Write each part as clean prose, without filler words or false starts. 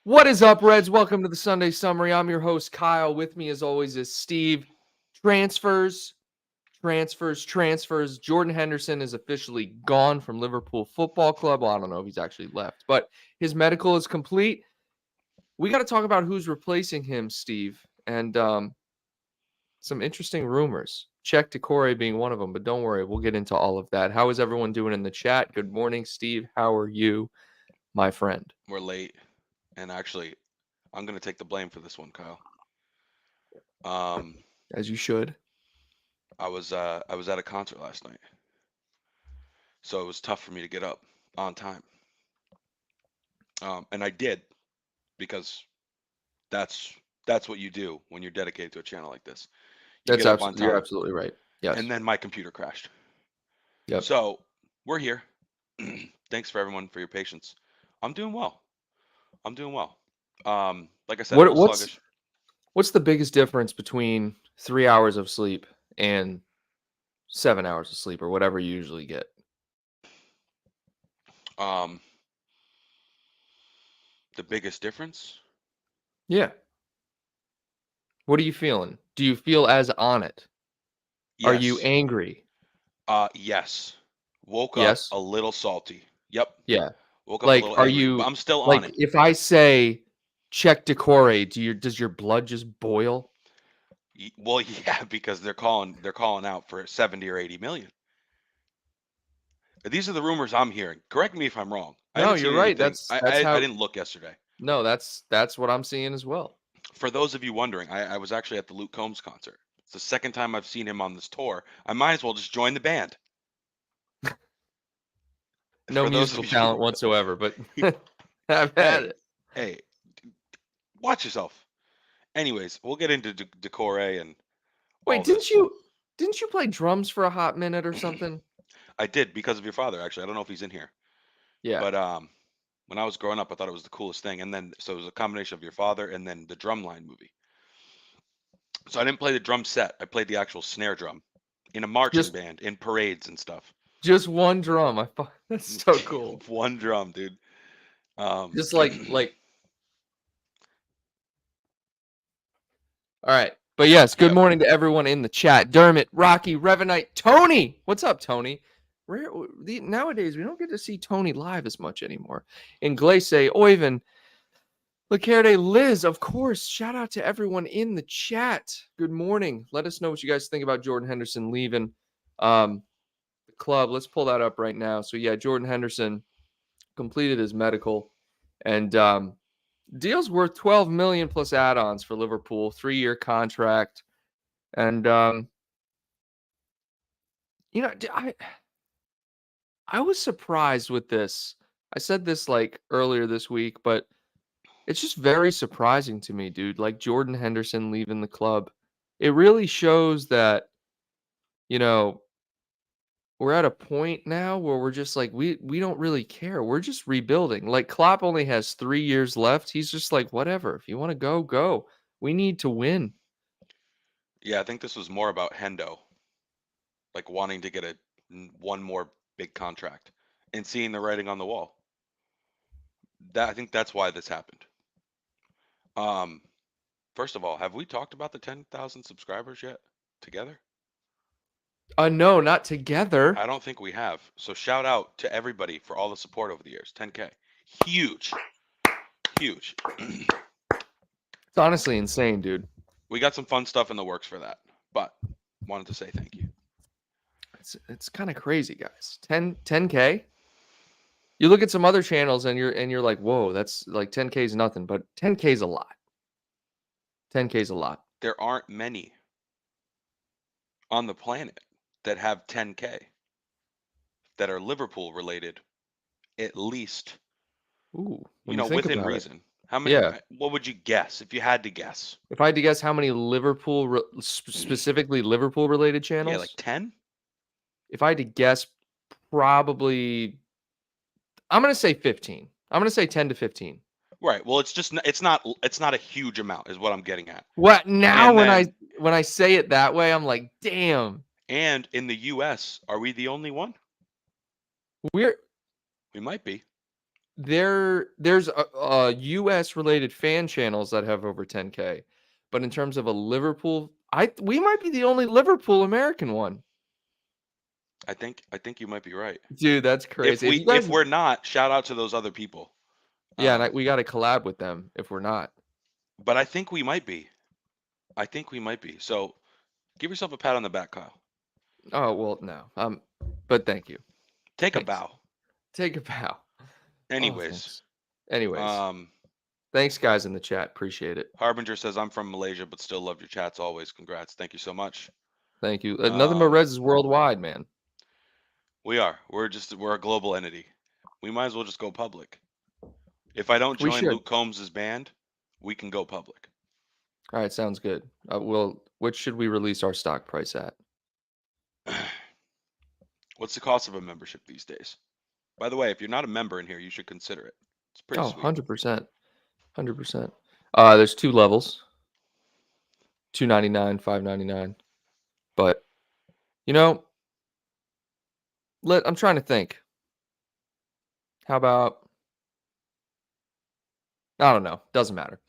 What is up, Reds? Welcome to the Sunday Summary. I'm your host, Kyle. With me, as always, is Steve. Transfers. Jordan Henderson is officially gone from Liverpool Football Club. Well, I don't know if he's actually left, but his medical is complete. We got to talk about who's replacing him, Steve, and some interesting rumors. Cheick Doucoure being one of them, but don't worry, we'll get into all of that. How is everyone doing in the chat? Good morning, Steve. How are you, my friend? We're late, and actually, I'm gonna take the blame for this one, Kyle. As you should. I was at a concert last night, so it was tough for me to get up on time. And I did because that's that's what you do when you're dedicated to a channel like this. You That's get up on absolutely, you're time, absolutely right. Yes. and then my computer crashed. Yep. So we're here. Thanks for everyone for your patience. I'm doing well. I'm doing well. Like I said, a What little sluggish. what's the biggest difference between 3 hours of sleep and 7 hours of sleep or whatever you usually get? Um, the biggest difference. Yeah. What are you feeling? Do you feel as on it? Are you Yes. angry? Yes. Woke up Yes. a little salty. Yep. Yeah. Woke up a Like, little are angry, but you I'm still on like it. if I say check Decore, does your blood just boil? Well, yeah, because they're calling out for 70 or 80 million. These are the rumors I'm hearing. Correct me if I'm wrong. I No, haven't you're seen right. anything. That's I that's I, I how didn't look yesterday. no, that's what I'm seeing as well. For those of you wondering, I was actually at the Luke Combs concert. It's the second time I've seen him on this tour. I might as well just join the band. No For those musical of you, talent whatsoever, but I've had hey, it. hey, watch yourself. Anyways, we'll get into Decore and all Wait, this. didn't you play drums for a hot minute or something? I did because of your father, actually. I don't know if he's in here, Yeah. but when I was growing up, I thought it was the coolest thing. And then so it was a combination of your father and then the Drumline movie. So I didn't play the drum set. I played the actual snare drum in a marching Just band in parades and stuff. just one drum. That's so cool. One drum, dude. Um, Just like all right. But yes, good yep. morning to everyone in the chat. Dermot, Rocky, Revenite, Tony. What's up, Tony? Nowadays we don't get to see Tony live as much anymore. And Glace, Oyvind, Lecerde, Liz, of course. Shout out to everyone in the chat. Good morning. Let us know what you guys think about Jordan Henderson leaving the club. Let's pull that up right now. So yeah, Jordan Henderson completed his medical, and deal's worth 12 million plus add-ons for Liverpool, 3-year contract, and you know, I was surprised with this. I said this like earlier this week, but it's just very surprising to me, dude. Like Jordan Henderson leaving the club, it really shows that you know we're at a point now where we're just like we don't really care. We're just rebuilding. Like Klopp only has 3 years left. He's just like whatever. If you want to go, go. We need to win. Yeah, I think this was more about Hendo, like wanting to get one more big contract and seeing the writing on the wall. That I think that's why this happened. Um, First of all, have we talked about the 10,000 subscribers yet together? No, not together. I don't think we have. So shout out to everybody for all the support over the years. 10K. Huge. Huge. It's honestly insane, dude. We got some fun stuff in the works for that. But wanted to say thank you. It's kind of crazy, guys. 10K. You look at some other channels and you're like, whoa, that's like 10K is nothing, but 10K is a lot. 10K is a lot. There aren't many on the planet that have 10K that are Liverpool related, at least, Ooh, when you think within about it. reason. How many? Yeah. What would you guess if you had to guess? If I had to guess how many specifically Liverpool related Yeah, like channels, 10? if I had to guess, probably I'm gonna say 15. I'm gonna say 10 to 15. Right. Well, it's not a huge amount is what I'm getting at. What now And when I then when I say it that way, I'm like, damn. and in the US, are we the only one? We're We might be. there's a US related fan channels that have over 10K, but in terms of a Liverpool, we might be the only Liverpool American one. I think you might be right. Dude, that's If crazy. If you guys, we're not, shout out to those other people. yeah, and we got to collab with them if we're not. But I think we might be. So give yourself a pat on the back, Kyle. Oh well, no. But thank you. Take a Thanks. bow. Take a bow. Anyways. Thanks guys in the chat. Appreciate it. Harbinger says, I'm from Malaysia, but still love your chats always. Congrats. Thank you so much. Thank you. Nothing but Reds is worldwide, man. We are. We're a global entity. We might as well just go public. If I don't join Luke Combs' band, we can go public. All right, sounds good. What should we release our stock price at? What's the cost of a membership these days? By the way, if you're not a member in here, you should consider it. It's pretty sweet. 100%. 100%. There's 2 levels. $2.99, $5.99. But I'm trying to think. How about, I don't know. Doesn't matter.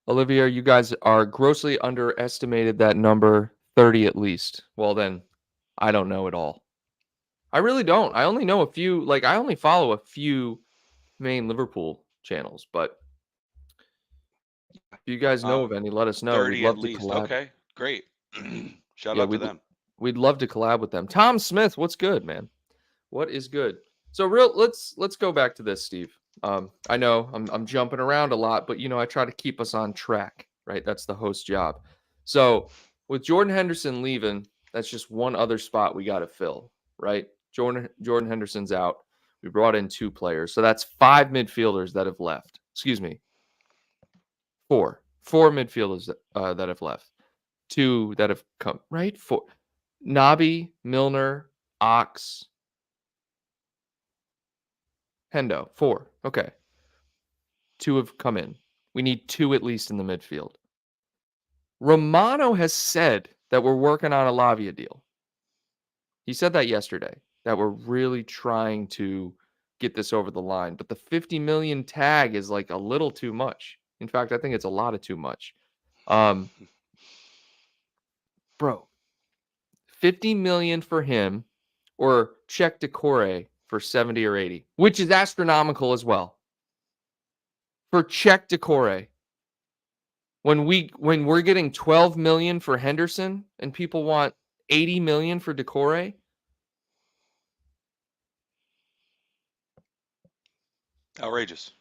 Olivia, you guys are grossly underestimated that number, 30 at least. Well, then I don't know at all. I really don't. I only know a few, I only follow a few main Liverpool channels, but if you guys know of any, let us know. 30 We'd love at to least. collab. Okay, great. Shout out to them. We'd love to collab with them. Tom Smith, what's good, man? What is good? So let's go back to this, Steve. I know I'm jumping around a lot, but I try to keep us on track, right? That's the host job. So with Jordan Henderson leaving, that's just one other spot we got to fill, right? Jordan Henderson's out. We brought in 2 players, so that's 5 midfielders that have left. Excuse me, 4 midfielders that have left. 2 that have come, right? 4. Naby, Milner, Ox, Hendo. 4. Okay. 2 have come in. We need 2 at least in the midfield. Romano has said that we're working on a Lavia deal. He said that yesterday, that we're really trying to get this over the line. But the 50 million tag is a little too much. In fact, I think it's a lot of too much. Bro, 50 million for him or Cheick Doucoure for 70 or 80, which is astronomical as well. For Cheick Doucoure, when we're getting 12 million for Henderson and people want 80 million for Doucoure, outrageous.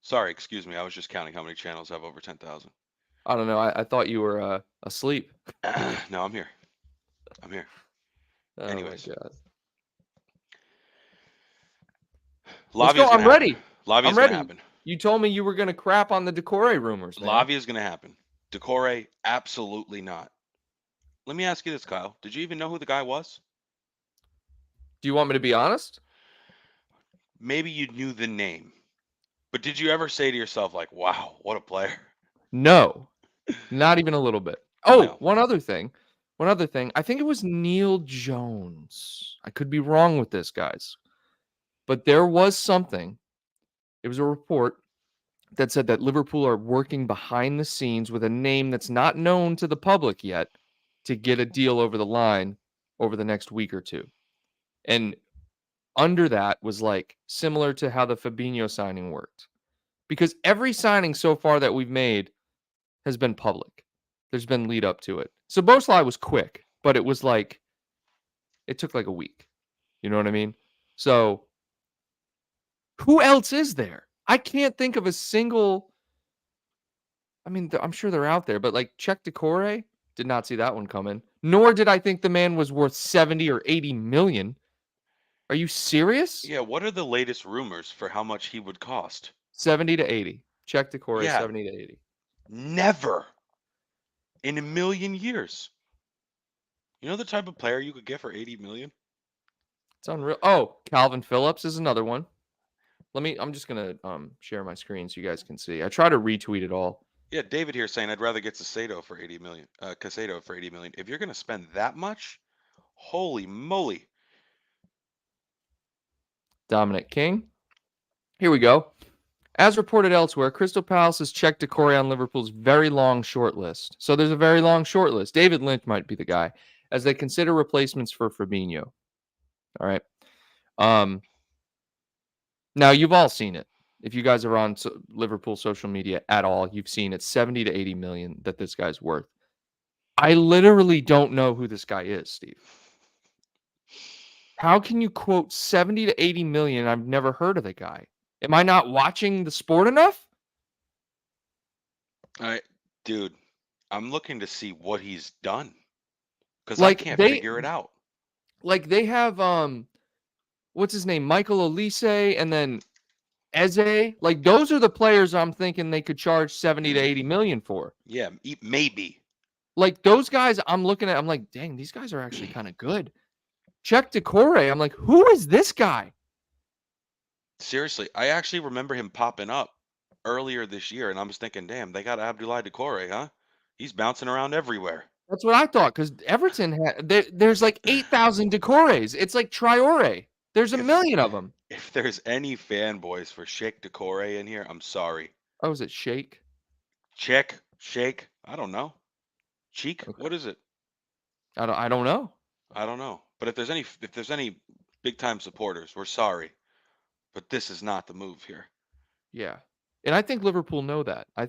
Sorry, excuse me. I was just counting how many channels have over 10,000. I don't know. I thought you were asleep. No, I'm here. Oh Anyways. my God. Let's go. I'm ready. Lavia's going to happen. You told me you were going to crap on the Doucoure rumors, man. Lavia's going to happen. Doucoure, absolutely not. Let me ask you this, Kyle. Did you even know who the guy was? Do you want me to be honest? Maybe you knew the name. But did you ever say to yourself, wow, what a player? No. Not even a little bit. Oh, No. One other thing. I think it was Neil Jones. I could be wrong with this, guys. But there was something. It was a report that said that Liverpool are working behind the scenes with a name that's not known to the public yet to get a deal over the line over the next week or 2. And under that was similar to how the Fabinho signing worked. Because every signing so far that we've made has been public. There's been lead up to it. So Boslai was quick, but it was it took a week. You know what I mean? So who else is there? I can't think of a single. I mean, I'm sure they're out there, but Cheick Doucoure, did not see that one coming. Nor did I think the man was worth 70 or 80 million. Are you serious? Yeah, what are the latest rumors for how much he would cost? 70 to 80. Cheick Doucoure, 70 to 80. Never in a million years. You know the type of player you could get for 80 million? It's unreal. Oh, Calvin Phillips is another one. I'm just going to share my screen so you guys can see. I try to retweet it all. Yeah, David here saying I'd rather get Caicedo for 80 million. Caicedo for 80 million. If you're going to spend that much, holy moly. 70 to 80. Cheick Doucoure, 70 to 80. Dominic King. Here we go. As reported elsewhere, Crystal Palace has checked Doucouré on Liverpool's very long short list. So there's a very long short list. David Lynch might be the guy as they consider replacements for Fabinho. All right. Now you've all seen it. If you guys are on Liverpool social media at all, you've seen it 70 to 80 million that this guy's worth. I literally don't know who this guy is, Steve. How can you quote 70 to 80 million? I've never heard of the guy. Am I not watching the sport enough? Dude, I'm looking to see what he's done because I Like can't they figure it out. like they have what's his name? Michael Olise and then Eze. Like those are the players I'm thinking they could charge 70 to 80 million for. Yeah, maybe. Like those guys I'm looking at, I'm like, dang, these guys are actually kind of good. Cheick Doucoure, I'm like, who is this guy? Seriously, I actually remember him popping up earlier this year, and I was thinking, damn, they got Abdoulaye Doucouré, huh? He's bouncing around everywhere. That's what I thought because Everton there's like 8,000 Doucourés. It's like Traore. There's a If million of them. if there's any fanboys for Cheick Doucouré in here, I'm sorry. Oh, is it Shake? Shake, I don't know. Cheek, Okay. what is it? I don't know. I don't know. But if there's any big time supporters, we're sorry. But this is not the move here. Yeah. And I think Liverpool know that. I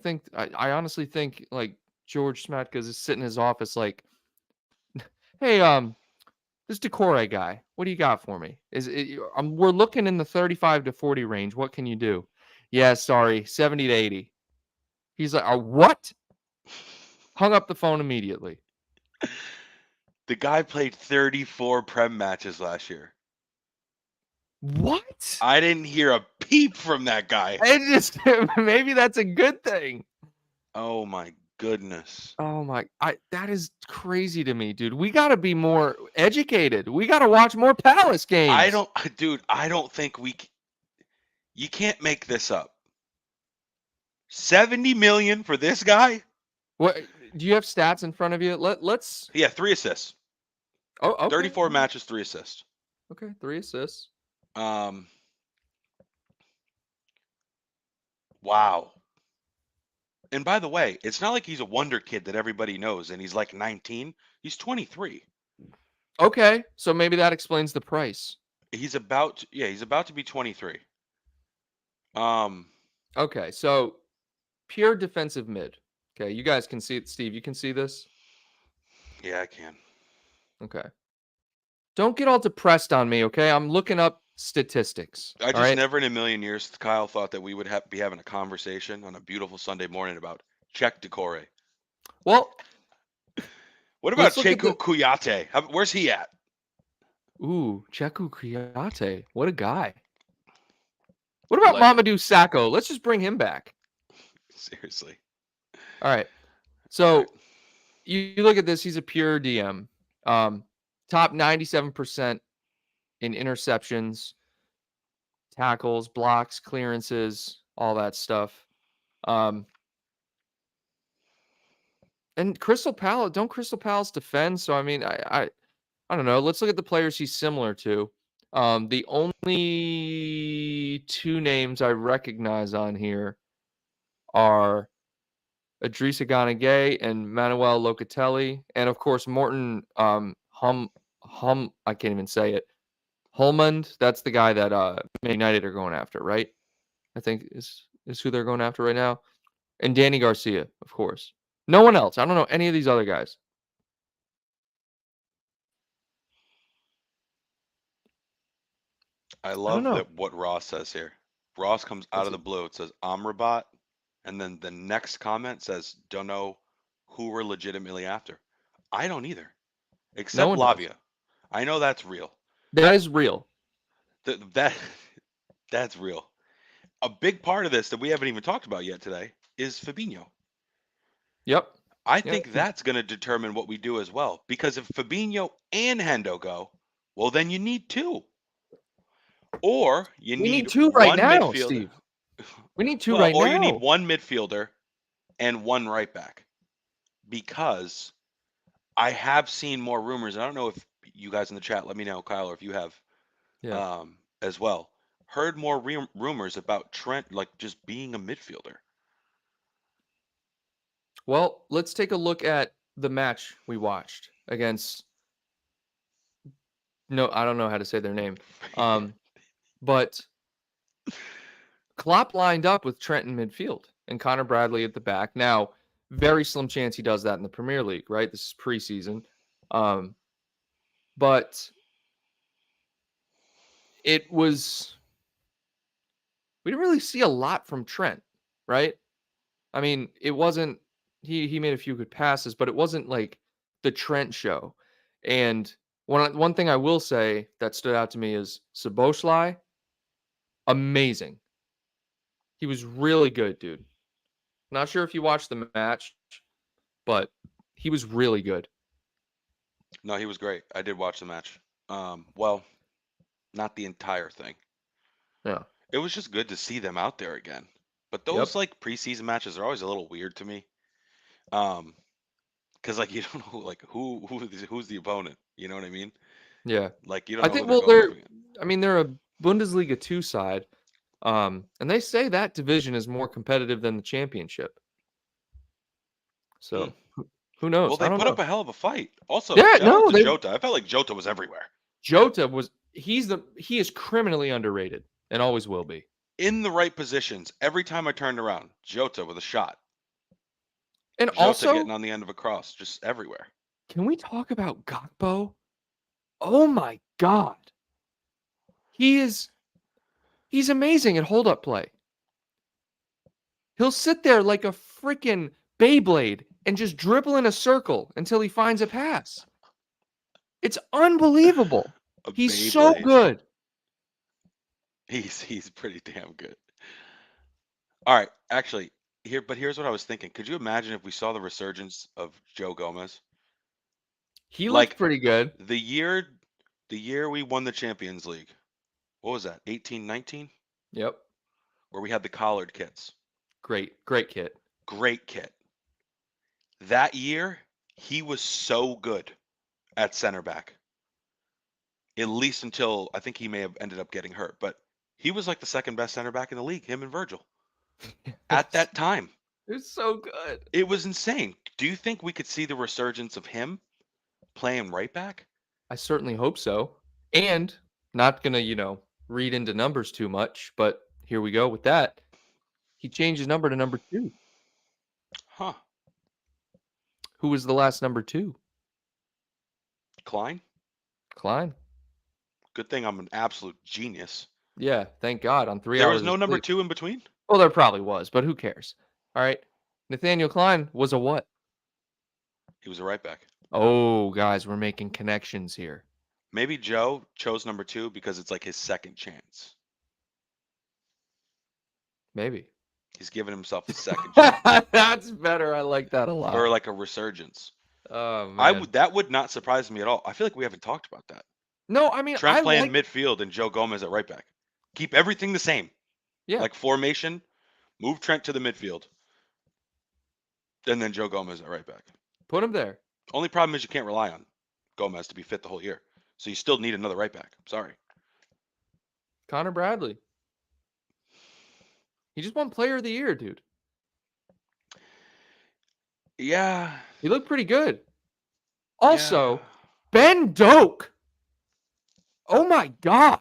honestly think like George Smatkas is sitting in his office like, hey, this Doucouré guy, what do you got for me? We're looking in the 35 to 40 range. What can you do? Yeah, sorry, 70 to 80. He's like, what? Hung up the phone immediately. The guy played 34 Prem matches last year. What? I didn't hear a peep from that guy. It just maybe that's a good thing. Oh my goodness. Oh my, that is crazy to me, dude. We got to be more educated. We got to watch more Palace games. I don't think you can't make this up. 70 million for this guy? What do you have stats in front of you? Let's. Yeah, 3 assists. Oh, okay. 34 matches, 3 assists. Okay, 3 assists. Wow. And by the way, it's not like he's a wonder kid that everybody knows and he's like 19. He's 23. Okay, so maybe that explains the price. He's about to be 23. Okay, so pure defensive mid. Okay, you guys can see it, Steve. You can see this? Yeah, I can. Okay. Don't get all depressed on me, okay? I'm looking up statistics. I just never in a million years, Kyle, thought that we would be having a conversation on a beautiful Sunday morning about Cheick Doucouré. Well, what about Cheick Doucouré? Where's he at? Ooh, Cheick Doucouré. What a guy. What about Mamadou Sakho? Let's just bring him back. Seriously. All right. So you look at this, he's a pure DM. Top 97% in interceptions, tackles, blocks, clearances, all that stuff. And Crystal Palace defend? So I mean, I don't know. Let's look at the players he's similar to. The only 2 names I recognize on here are Idrissa Gana Gueye and Manuel Locatelli, and of course Morton I can't even say it. Holmund, that's the guy that Man United are going after, right? I think is who they're going after right now. And Danny Garcia, of course. No one else. I don't know any of these other guys. I love that what Ross says here. Ross comes out of the blue. It says Amrabat, and then the next comment says, "Don't know who we're legitimately after." I don't either, except Lavia. I know that's real. That is real. That's real. A big part of this that we haven't even talked about yet today is Fabinho. Yep. I think that's going to determine what we do as well. Because if Fabinho and Hendo go, well, then you need 2. Or you need 2 right now, Steve. We need 2 right now. Or you need 1 midfielder and 1 right back. Because I have seen more rumors. I don't know if you guys in the chat, let me know, Kyle, or if you have as well. heard more rumors about Trent like just being a midfielder. Well, let's take a look at the match we watched against. No, I don't know how to say their name. But Klopp lined up with Trent in midfield and Connor Bradley at the back. Now, very slim chance he does that in the Premier League, right? This is preseason. But it was, we didn't really see a lot from Trent, right? I mean, it wasn't, he made a few good passes, but it wasn't like the Trent show. And one thing I will say that stood out to me is Szoboszlai, amazing. He was really good, dude. Not sure if you watched the match, but he was really good. No, he was great. I did watch the match. Well, not the entire thing. Yeah. It was just good to see them out there again. But Yep. those like preseason matches are always a little weird to me. Because like you don't know like who's the opponent. You know what I mean? Yeah. Like you don't I know think, who they're well, going up against. they're a Bundesliga 2 side. And they say that division is more competitive than the championship. So who knows? Well, they I don't put up know. a hell of a fight. Also, Yeah, shout out no, to Jota. I felt like Jota was everywhere. Jota he is criminally underrated and always will be. In the right positions. Every time I turned around, Jota with a shot. And Jota also, getting on the end of a cross, just everywhere. can we talk about Gakpo? Oh my God. He's amazing at hold-up play. He'll sit there like a freaking Beyblade and just dribble in a circle until he finds a pass. It's unbelievable. He's so good. He's pretty damn good. All right, actually, here's what I was thinking. Could you imagine if we saw the resurgence of Joe Gomez? He Like looked pretty good. the year we won the Champions League. What was that? 18-19? Yep. Where we had the collared kits. Great kit. Great kit. That year, he was so good at center back. At least until I think he may have ended up getting hurt, but he was like the second best center back in the league, him and Virgil. At that time. It was so good. It was insane. Do you think we could see the resurgence of him playing right back? I certainly hope so. And not going to, read into numbers too much, but here we go with that. He changed his number to number 2. Huh. Who was the last number 2? Klein? Good thing I'm an absolute genius. Yeah, thank God. On 3 There hours was no of number sleep. 2 in between? Well, there probably was, but who cares? All right. Nathaniel Klein was a what? He was a right back. Oh, guys, we're making connections here. Maybe Joe chose number 2 because it's like his second chance. Maybe. He's giving himself a second chance. That's better. I like that a lot. Or like a resurgence. Oh, man. That would not surprise me at all. I feel like we haven't talked about that. No, I mean, Trent playing midfield and Joe Gomez at right back. Keep everything the same. Yeah. Like formation, move Trent to the midfield. And then Joe Gomez at right back. Put him there. Only problem is you can't rely on Gomez to be fit the whole year. So you still need another right back. Sorry. Connor Bradley. He just won Player of the Year, dude. Yeah. He looked pretty good. Also, Yeah. Ben Doak. Oh my God.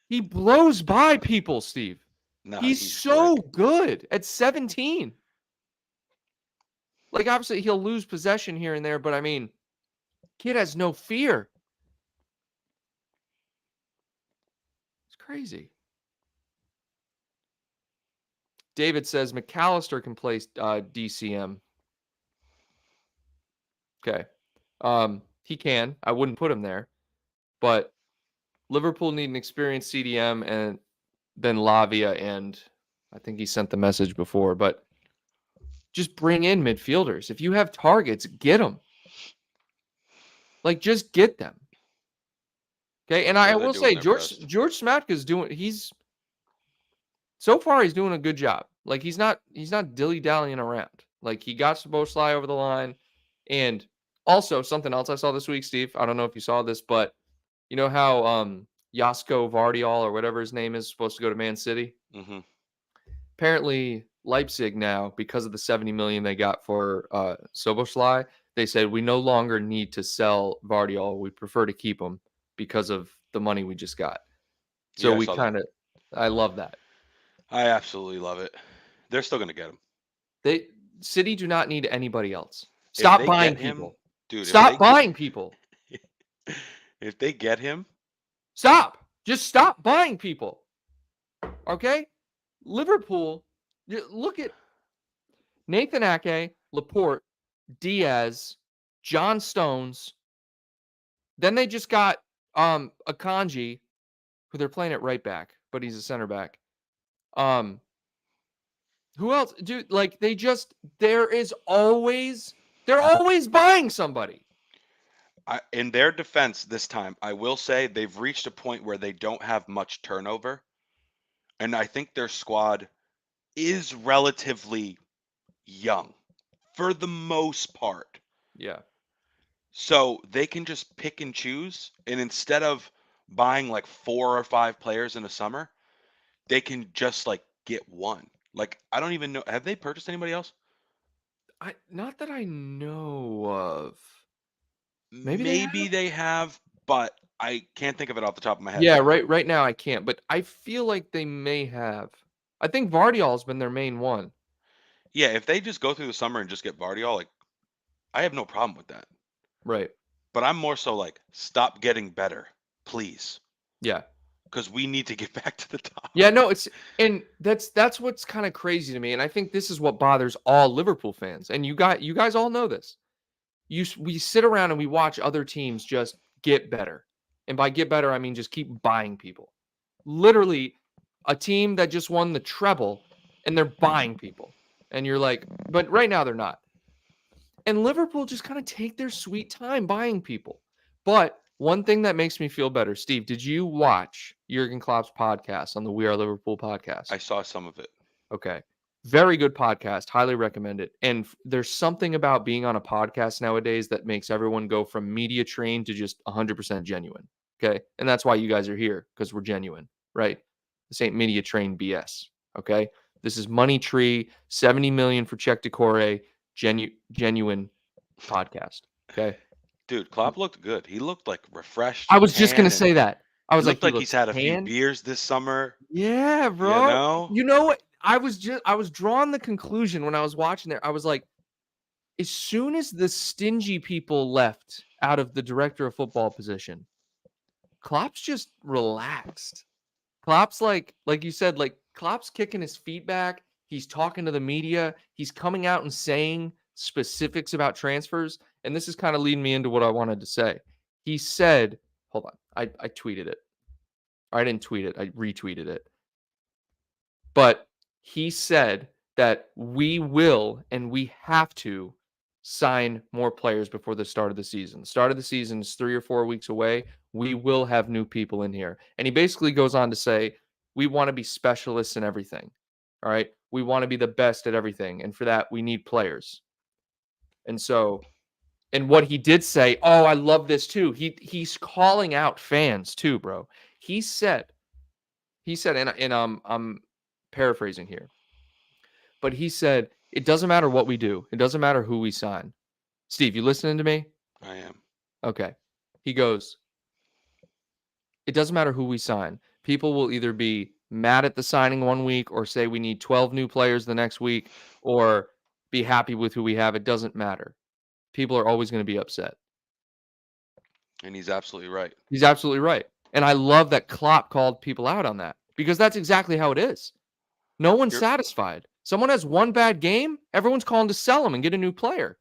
He blows by people, Steve. No, he's so quick. good at 17. Like, obviously, he'll lose possession here and there, but I mean, kid has no fear. It's crazy. David says McAllister can play DCM. Okay. He can. I wouldn't put him there. But Liverpool need an experienced CDM and then Lavia, and I think he sent the message before, but just bring in midfielders. If you have targets, get them. Like, just get them. Okay, and I will say, George Smatka's so far he's doing a good job. Like, he's not dilly-dallying around. Like, he got Szoboszlai over the line. And also, something else I saw this week, Steve, I don't know if you saw this, but you know how Josko Vardiol or whatever his name is supposed to go to Man City. Mm-hmm. Apparently, Leipzig now, because of the 70 million they got for Soboslai, they said we no longer need to sell Vardiol. We prefer to keep him because of the money we just got. So Yeah, I we saw that. kind of, I love that. I absolutely love it. They're still gonna get him. They City do not need anybody else. If Stop they buying get him, people. dude, Stop buying people. if they get him, Stop. Just stop buying people. Okay? Liverpool, look at Nathan Ake, Laporte, Diaz, John Stones. Then they just got Akanji, who they're playing at right back, but he's a center back. Who else? Dude, like they're always buying somebody. in their defense this time, I will say they've reached a point where they don't have much turnover, and I think their squad is relatively young for the most part. Yeah. So they can just pick and choose, and instead of buying like 4 or 5 players in a summer, they can just like get one. Like I don't even know. Have they purchased anybody else? Not that I know of. Maybe they Maybe have. they have, but I can't think of it off the top of my head. Yeah, right now I can't, but I feel like they may have. I think Vardiol's been their main one. Yeah, if they just go through the summer and just get Vardiol, like I have no problem with that. Right. But I'm more so like, stop getting better, please, Yeah. because we need to get back to the top. Yeah, no, that's what's kind of crazy to me, and I think this is what bothers all Liverpool fans. And you guys all know this. We sit around and we watch other teams just get better. And by get better, I mean just keep buying people. Literally a team that just won the treble and they're buying people. And you're like, but right now they're not. And Liverpool just kind of take their sweet time buying people. But one thing that makes me feel better, Steve, did you watch Jurgen Klopp's podcast on the We Are Liverpool podcast? I saw some of it. Okay. Very good podcast. Highly recommend it. And there's something about being on a podcast nowadays that makes everyone go from media trained to just 100% genuine. Okay. And that's why you guys are here, because we're genuine, right? This ain't media trained BS. Okay. This is Money Tree, 70 million for Cheick Doucoure, genuine podcast. Okay. Dude, Klopp looked good. He looked like refreshed I and was just tan, gonna and say that. I it was like, looked he like he's looks had a few tan. beers this summer. Yeah, You bro. know? You know what? I was drawing the conclusion when I was watching there. I was like, as soon as the stingy people left out of the director of football position, Klopp's just relaxed. Klopp's like you said, like Klopp's kicking his feet back. He's talking to the media. He's coming out and saying specifics about transfers. And this is kind of leading me into what I wanted to say. He said, hold on, I tweeted it. I didn't tweet it, I retweeted it. But he said that we will and we have to sign more players before the start of the season. The start of the season is 3 or 4 weeks away. We will have new people in here. And he basically goes on to say, we want to be specialists in everything. All right. We want to be the best at everything. And for that, we need players. And so, and what he did say, oh, I love this too. He's calling out fans too, bro. He said, and I'm paraphrasing here, but he said, it doesn't matter what we do. It doesn't matter who we sign. Steve, you listening to me? I am. Okay. He goes, it doesn't matter who we sign. People will either be mad at the signing one week or say we need 12 new players the next week or be happy with who we have. It doesn't matter. People are always going to be upset. And he's absolutely right. He's absolutely right. And I love that Klopp called people out on that because that's exactly how it is. No one's satisfied. Someone has one bad game, everyone's calling to sell him and get a new player.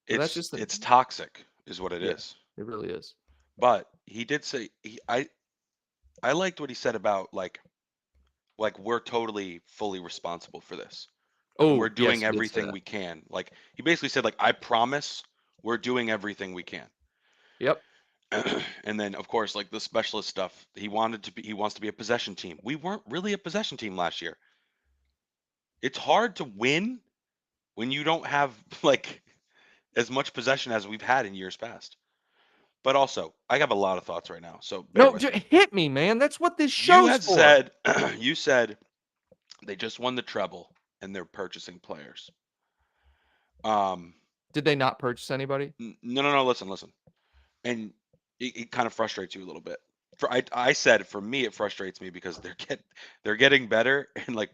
So that's just It's toxic, is what it is. It really is. But he did say I liked what he said about like we're totally fully responsible for this. Oh, We're doing yes, he did say everything that. we can. Like he basically said, like, I promise we're doing everything we can. Yep. And then of course, like the specialist stuff, he wants to be a possession team. We weren't really a possession team last year. It's hard to win when you don't have like as much possession as we've had in years past. But also, I have a lot of thoughts right now, so bear No, with me. hit me, man. That's what this You show's had for. said, you said they just won the treble and they're purchasing players. Did they not purchase anybody? No. Listen. And it kind of frustrates you a little bit. I said for me it frustrates me because they're getting better and like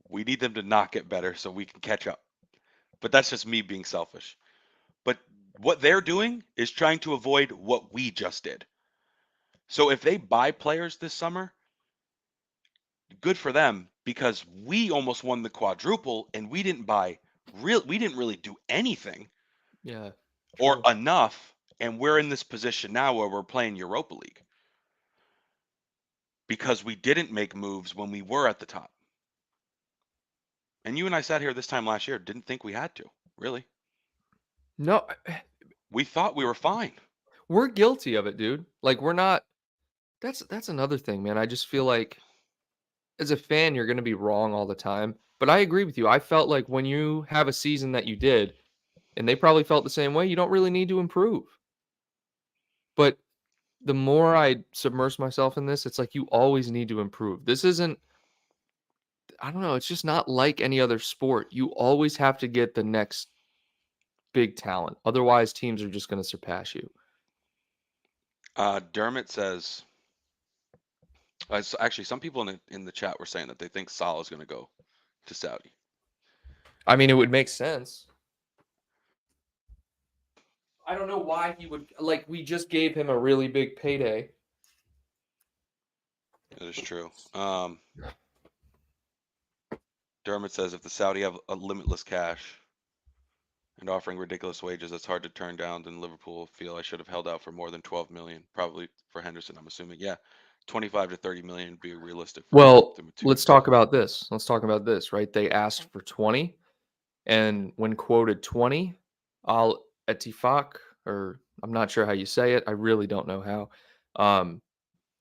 we need them to not get better so we can catch up. But that's just me being selfish. But what they're doing is trying to avoid what we just did. So if they buy players this summer, good for them because we almost won the quadruple and we didn't really do anything Yeah. or True. enough, and we're in this position now where we're playing Europa League because we didn't make moves when we were at the top. And you and I sat here this time last year, didn't think we had to, really. No, We thought we were fine. we're guilty of it, dude. Like we're not. That's another thing, man. I just feel like as a fan, you're going to be wrong all the time. But I agree with you. I felt like when you have a season that you did, and they probably felt the same way, you don't really need to improve. But the more I submerge myself in this, it's like you always need to improve. This isn't, I don't know, it's just not like any other sport. You always have to get the next big talent. Otherwise, teams are just going to surpass you. Dermot says, actually, some people in the chat were saying that they think Salah is going to go to Saudi. I mean, it would make sense. I don't know why he would, like, we just gave him a really big payday. That is true. Dermot says if the Saudi have a limitless cash and offering ridiculous wages, it's hard to turn down. Then Liverpool feel I should have held out for more than 12 million, probably for Henderson. I'm assuming, yeah, 25 to 30 million would be realistic. Well, them let's talk about this. Let's talk about this, right? They asked for 20, and when quoted 20, Al Ettifaq, or I'm not sure how you say it. I really don't know how.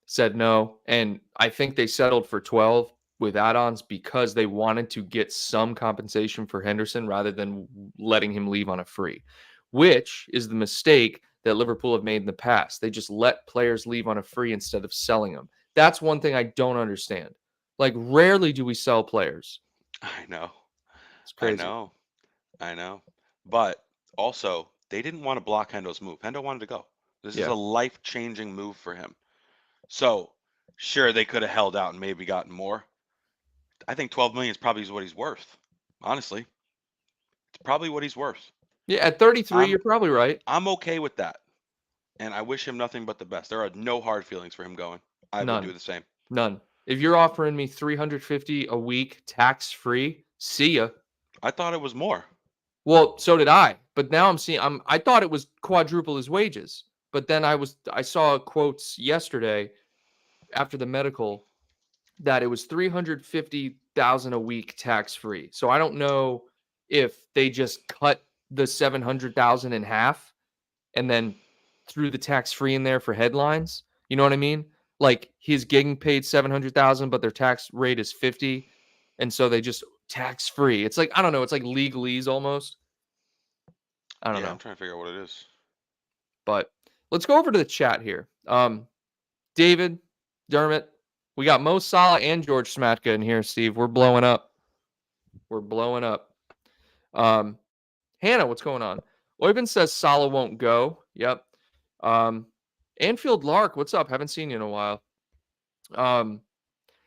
Said no, and I think they settled for 12 with add-ons because they wanted to get some compensation for Henderson rather than letting him leave on a free, which is the mistake that Liverpool have made in the past. They just let players leave on a free instead of selling them. That's one thing I don't understand. Like, rarely do we sell players. I know. It's crazy. I know. But also, they didn't want to block Hendo's move. Hendo wanted to go. This is Yeah. a life-changing move for him. So, sure, they could have held out and maybe gotten more. I think 12 million is probably what he's worth. Honestly, it's probably what he's worth. Yeah, at 33, I'm you're probably right. I'm okay with that, and I wish him nothing but the best. There are no hard feelings for him going. I would do None. the same. None. If you're offering me 350 a week tax-free, see ya. I thought it was more. Well, so did I. But now I thought it was quadruple his wages. But then I saw quotes yesterday after the medical that it was 350,000 a week tax free. So I don't know if they just cut the 700,000 in half and then threw the tax free in there for headlines. You know what I mean? Like he's getting paid 700,000 but their tax rate is 50 and so they just tax free. It's like I don't know, it's like legalese almost. I don't Yeah, know. I'm trying to figure out what it is. But let's go over to the chat here. David, Dermot, we got Mo Salah and George Smatka in here, Steve. We're blowing up. We're blowing up. Hannah, what's going on? Oyben says Salah won't go. Yep. Anfield Lark, what's up? Haven't seen you in a while.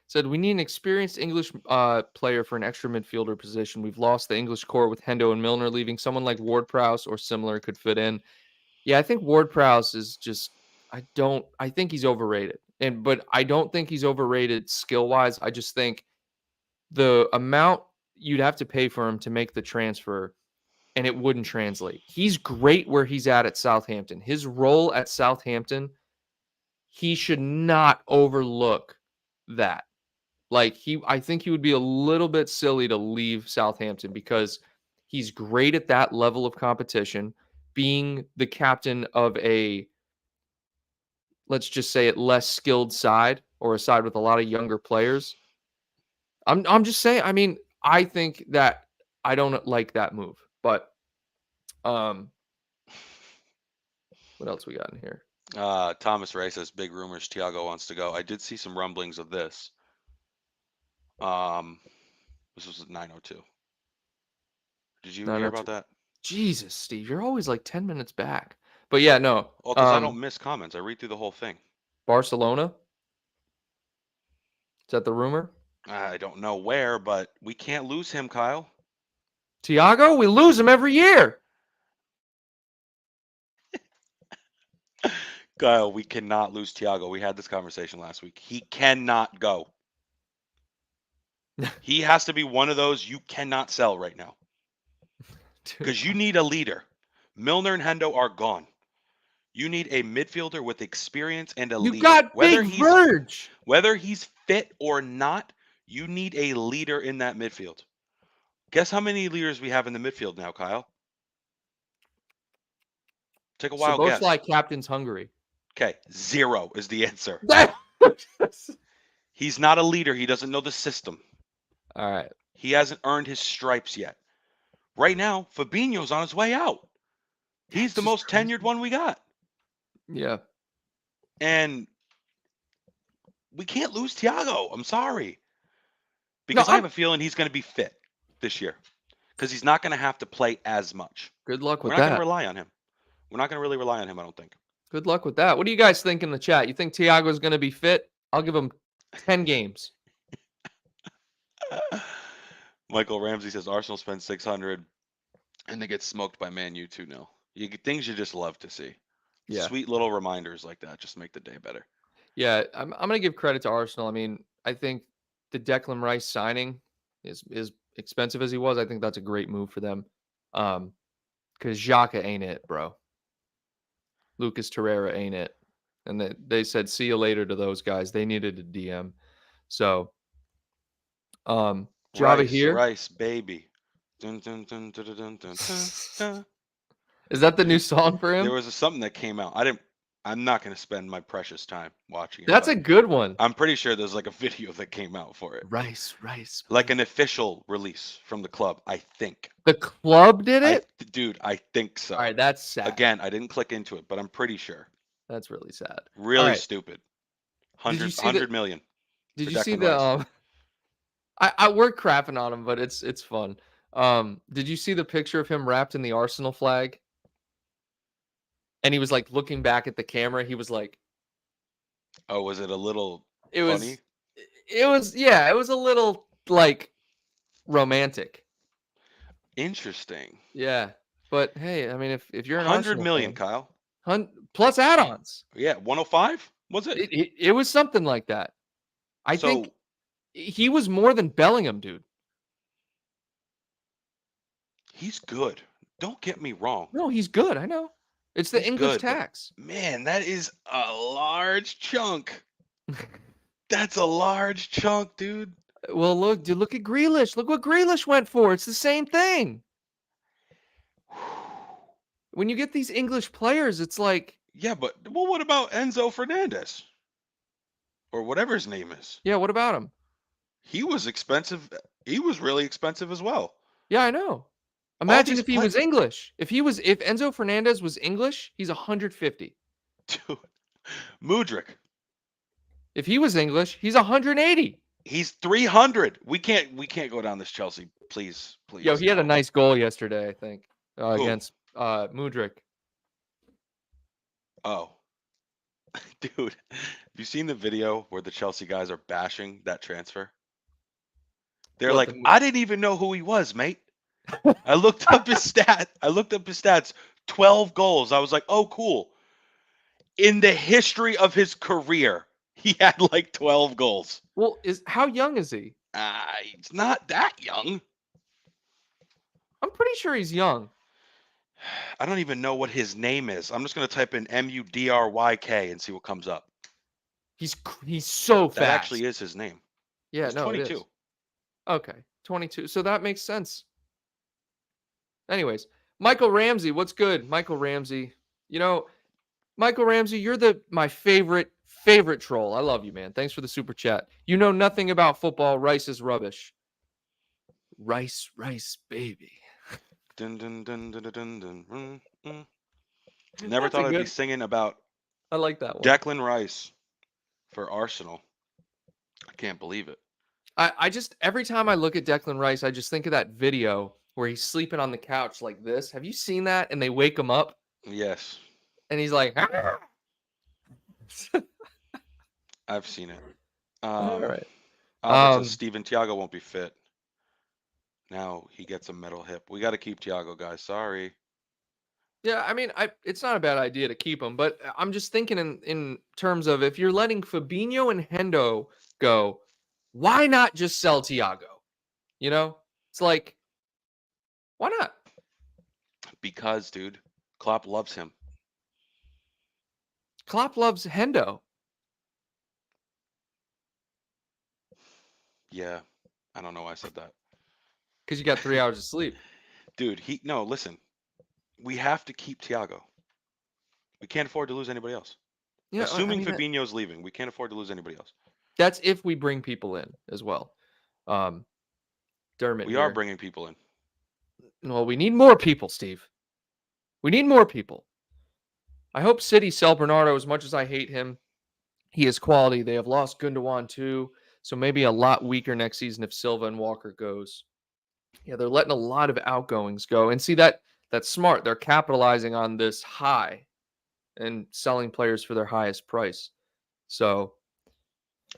Said we need an experienced English player for an extra midfielder position. We've lost the English core with Hendo and Milner leaving. Someone like Ward-Prowse or similar could fit in. Yeah, I think Ward-Prowse is just I think he's overrated. But I don't think he's overrated skill-wise. I just think the amount you'd have to pay for him to make the transfer and it wouldn't translate. He's great where he's at Southampton. His role at Southampton, he should not overlook that. Like I think he would be a little bit silly to leave Southampton because he's great at that level of competition, being the captain of a, let's just say it, less skilled side or a side with a lot of younger players. I'm just saying, I mean, I think that I don't like that move. But what else we got in here? Thomas Ray says big rumors Thiago wants to go. I did see some rumblings of this. This was at 9:02. Did you hear about 9:02. that? Jesus, Steve, you're always like 10 minutes back. But yeah, no. Well, because I don't miss comments. I read through the whole thing. Barcelona? Is that the rumor? I don't know where, but we can't lose him, Kyle. Thiago? We lose him every year. Kyle, we cannot lose Thiago. We had this conversation last week. He cannot go. He has to be one of those you cannot sell right now. Because you need a leader. Milner and Hendo are gone. You need a midfielder with experience and a leader. You got Big Verge. Whether he's fit or not, you need a leader in that midfield. Guess how many leaders we have in the midfield now, Kyle? Take a wild guess. Szoboszlai captains Hungary. Okay, 0 is the answer. He's not a leader. He doesn't know the system. All right. He hasn't earned his stripes yet. Right now, Fabinho's on his way out. He's the most tenured one we got. Yeah. And we can't lose Thiago. I'm sorry. Because I have a feeling he's going to be fit this year. Because he's not going to have to play as much. Good luck with that. We're not going to rely on him. We're not going to really rely on him, I don't think. Good luck with that. What do you guys think in the chat? You think Thiago's going to be fit? I'll give him 10 games. Michael Ramsey says Arsenal spends 600 and they get smoked by Man U 2-0. Things you just love to see. Yeah. Sweet little reminders like that just make the day better. Yeah, I'm going to give credit to Arsenal. I mean, I think the Declan Rice signing is expensive as he was. I think that's a great move for them. Because Xhaka ain't it, bro. Lucas Torreira ain't it. And they said, see you later to those guys. They needed a DM. So, Java here. Rice, baby. Dun, dun, dun, dun, dun, dun, dun. Is that the new song for him? There was something that came out. I'm not going to spend my precious time watching it. That's a good one. I'm pretty sure there's like a video that came out for it. Rice. Like an official release from the club, I think. The club did it? Dude, I think so. All right, that's sad. Again, I didn't click into it, but I'm pretty sure. That's really sad. Really stupid. 100 million. Did you see the we're crapping on him, but it's fun. Did you see the picture of him wrapped in the Arsenal flag? And he was like looking back at the camera. He was like, "Oh, was it a little funny?" It was a little like romantic. Interesting. Yeah, but hey, I mean, if you're an 100 million, fan, Kyle, plus add-ons. Yeah, 105 was it? It was something like that. I think he was more than Bellingham, dude. He's good. Don't get me wrong. No, he's good. I know. It's the English tax. Man, that is a large chunk. That's a large chunk, dude. Well, look at Grealish. Look what Grealish went for. It's the same thing. When you get these English players, it's like... Yeah, but what about Enzo Fernandez? Or whatever his name is. Yeah, what about him? He was expensive. He was really expensive as well. Yeah, I know. Imagine if he was English. If Enzo Fernandez was English, he's 150. Dude, Mudryk. If he was English, he's 180. He's 300. We can't go down this Chelsea. Please. Yo, he had a nice goal yesterday, I think, against Mudryk. Oh. Dude, have you seen the video where the Chelsea guys are bashing that transfer? They're like, I didn't even know who he was, mate. I looked up his stats. 12 goals. I was like, oh, cool. In the history of his career, he had like 12 goals. Well, how young is he? He's not that young. I'm pretty sure he's young. I don't even know what his name is. I'm just going to type in Mudryk and see what comes up. He's so fast. That actually is his name. Yeah, He's 22. It is. Okay, 22. So that makes sense. Anyways, Michael Ramsey, what's good? Michael Ramsey. You know, Michael Ramsey, you're my favorite troll. I love you, man. Thanks for the super chat. You know nothing about football. Rice is rubbish. Rice, baby. Dun, dun, dun, dun, dun, dun, dun. Never thought I'd be singing about I like that one. Declan Rice for Arsenal. I can't believe it. I just every time I look at Declan Rice, I just think of that video where he's sleeping on the couch like this. Have you seen that? And they wake him up Yes, and he's like, I've seen it. all right. Albert Um, says Steven Thiago won't be fit. Now he gets a metal hip. We got to keep Thiago, guys. Sorry. Yeah, I mean, it's not a bad idea to keep him, but I'm just thinking in terms of if you're letting Fabinho and Hendo go, why not just sell Thiago? You know, it's like, why not? Because, dude, Klopp loves him. Klopp loves Hendo. Yeah, I don't know why I said that. Because you got 3 hours of sleep. Dude, no, listen. We have to keep Thiago. We can't afford to lose anybody else. Yeah, Assuming I mean, Fabinho's leaving, we can't afford to lose anybody else. that's if we bring people in as well. Dermot We here. are bringing people in. Well, we need more people, Steve. We need more people. I hope City sell Bernardo as much as I hate him. He is quality. They have lost Gundogan too, so maybe a lot weaker next season if Silva and Walker goes. Yeah, they're letting a lot of outgoings go. And see that's smart. They're capitalizing on this high and selling players for their highest price. So,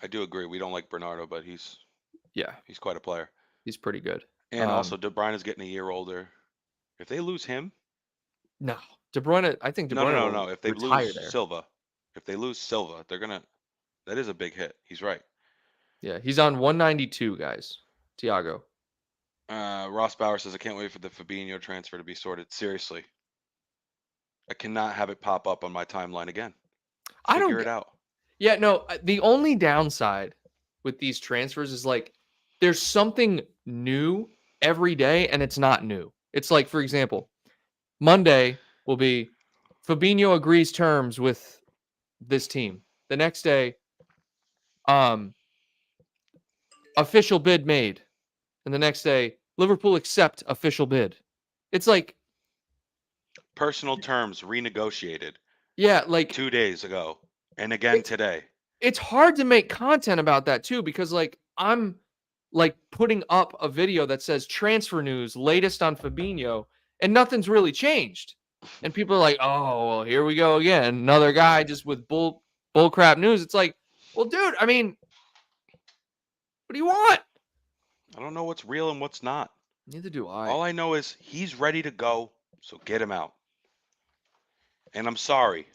I do agree. We don't like Bernardo, but he's quite a player. he's pretty good. And also, De Bruyne is getting a year older. If they lose him, no, De Bruyne. I think De Bruyne no. will If they retire lose there. Silva, they're gonna. That is a big hit. He's right. Yeah, he's on 192, guys. Thiago. Ross Bauer says, I can't wait for the Fabinho transfer to be sorted. Seriously. I cannot have it pop up on my timeline again. Figure it out. Yeah, no, the only downside with these transfers is like there's something new every day and it's not new. It's like, for example, Monday will be Fabinho agrees terms with this team. The next day, official bid made. And the next day, Liverpool accept official bid. It's like Personal terms renegotiated. Yeah, like 2 days ago. And again today. It's hard to make content about that too, because like I'm like putting up a video that says transfer news, latest on Fabinho, and nothing's really changed. And people are like, oh, well, here we go again. Another guy just with bull crap news. It's like, well, dude, I mean, what do you want? I don't know what's real and what's not. Neither do I. All I know is he's ready to go, so get him out. And I'm sorry.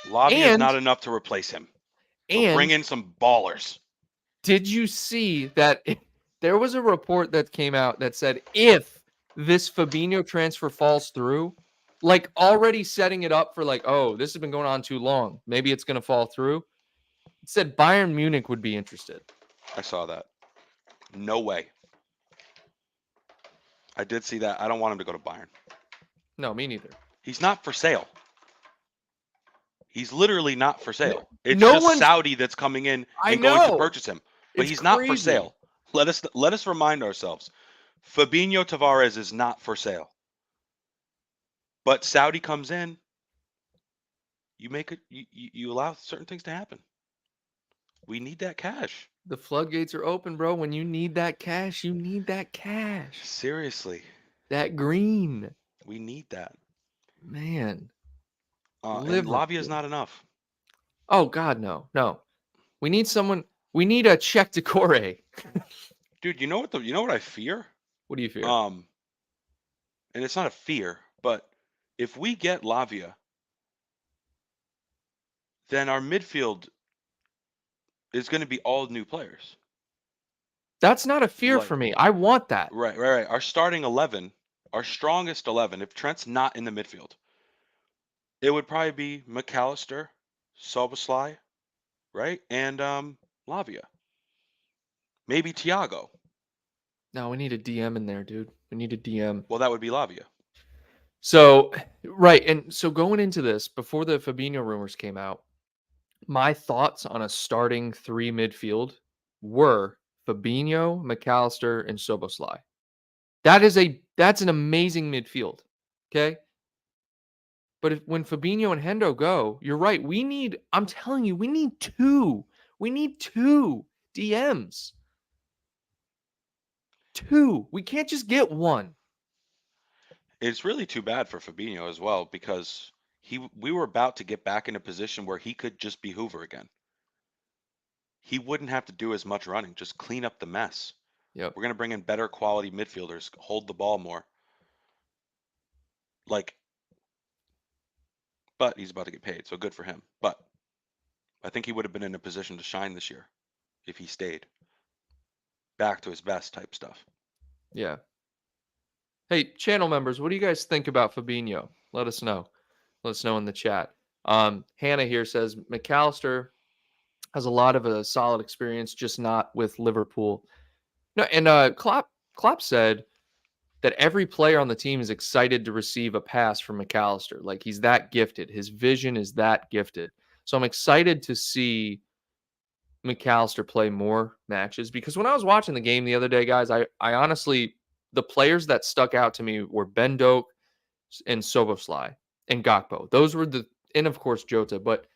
Lavia is not enough to replace him. So bring in some ballers. Did you see that there was a report that came out that said if this Fabinho transfer falls through, like already setting it up for like, oh, this has been going on too long. Maybe it's going to fall through. It said Bayern Munich would be interested. I saw that. No way. I did see that. I don't want him to go to Bayern. No, me neither. He's not for sale. He's literally not for sale. It's just Saudi that's coming in and going to purchase him. But he's not for sale. Let us remind ourselves. Fabinho Tavares is not for sale. But Saudi comes in, you make it you allow certain things to happen. We need that cash. The floodgates are open, bro. When you need that cash, you need that cash. Seriously. That green. We need that. Man. And Lavia is not enough. Oh God, no. We need someone. We need a Cheick Doucoure. Dude, you know what I fear? What do you fear? And it's not a fear, but if we get Lavia, then our midfield is going to be all new players. That's not a fear for me. I want that. Right. Our starting 11, our strongest 11, if Trent's not in the midfield, it would probably be McAllister, Szoboszlai, right? And Lavia. Maybe Thiago. No, we need a DM in there, dude. We need a DM. Well, that would be Lavia. So, right. And so going into this, before the Fabinho rumors came out, my thoughts on a starting 3 midfield were Fabinho, McAllister, and Szoboszlai. That's an amazing midfield. Okay. But when Fabinho and Hendo go, you're right. I'm telling you, we need two. We need two DMs. Two. We can't just get one. It's really too bad for Fabinho as well because we were about to get back in a position where he could just be Hoover again. He wouldn't have to do as much running, just clean up the mess. Yep. We're going to bring in better quality midfielders, hold the ball more. Like, but he's about to get paid, so good for him. But I think he would have been in a position to shine this year if he stayed. Back to his best type stuff. Yeah. Hey, channel members, what do you guys think about Fabinho? Let us know. Let us know in the chat. Hannah here says McAllister has a lot of a solid experience, just not with Liverpool. No, and Klopp said that every player on the team is excited to receive a pass from McAllister. Like, he's that gifted. His vision is that gifted. So I'm excited to see McAllister play more matches, because when I was watching the game the other day, guys, I honestly, the players that stuck out to me were Ben Doak and Soboslai and Gakpo. Those were and of course Jota, but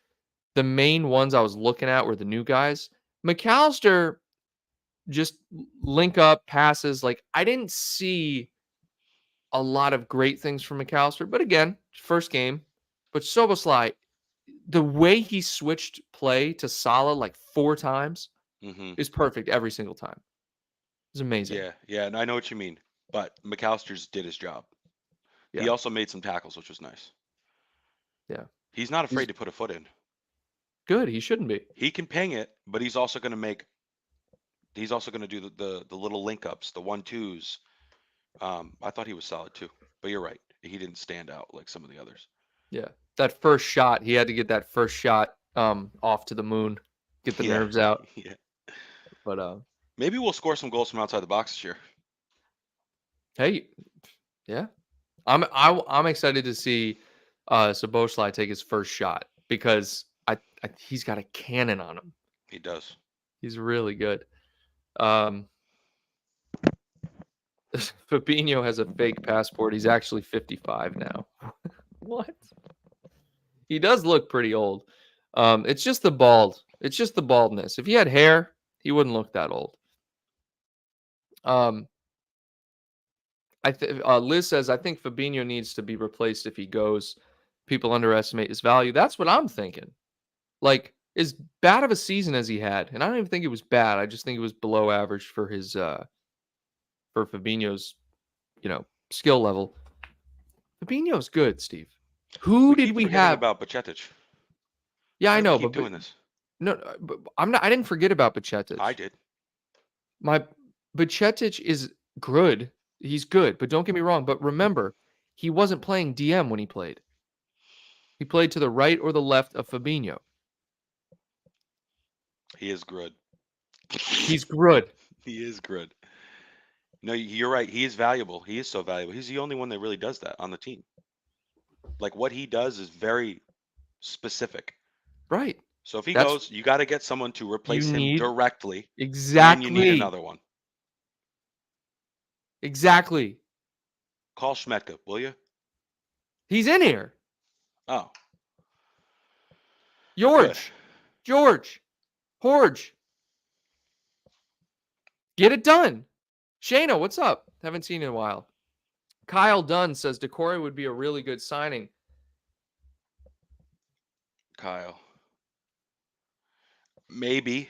the main ones I was looking at were the new guys. McAllister just link up passes. Like, I didn't see a lot of great things from McAllister, but again, first game. But Soboslai, the way he switched play to Salah like 4 times is perfect every single time. It's amazing. Yeah, and I know what you mean. But McAllister's did his job. Yeah. He also made some tackles, which was nice. Yeah. He's not afraid to put a foot in. Good. He shouldn't be. He can ping it, but he's also going to do the little link ups, the 1-2s. I thought he was solid too, but you're right. He didn't stand out like some of the others. Yeah. That first shot, he had to get that first shot off to the moon, get the nerves out. Yeah. But maybe we'll score some goals from outside the box this year. Hey, yeah. I'm excited to see Szoboszlai take his first shot, because he's got a cannon on him. He does. He's really good. Fabinho has a fake passport. He's actually 55 now. What? He does look pretty old. It's just the bald. It's just the baldness. If he had hair, he wouldn't look that old. Liz says, I think Fabinho needs to be replaced if he goes. People underestimate his value. That's what I'm thinking. Like, as bad of a season as he had, and I don't even think it was bad. I just think it was below average for his for Fabinho's, skill level. Fabinho's good, Steve. Who did we have about Bajcetic? Yeah, I know, but doing this. No, but I'm not. I didn't forget about Bajcetic. I did. Bajcetic is good. He's good, but don't get me wrong. But remember, he wasn't playing DM when he played. He played to the right or the left of Fabinho. He is good. He's good. He is good. No, you're right. He is valuable. He is so valuable. He's the only one that really does that on the team. Like, what he does is very specific. Right. So if he goes, you got to get someone to replace him directly. Exactly. And you need another one. Exactly. Call Schmetka, will you? He's in here. Oh. George. Horge. Get it done. Shayna, what's up? Haven't seen you in a while. Kyle Dunn says Doucouré would be a really good signing. Kyle. Maybe,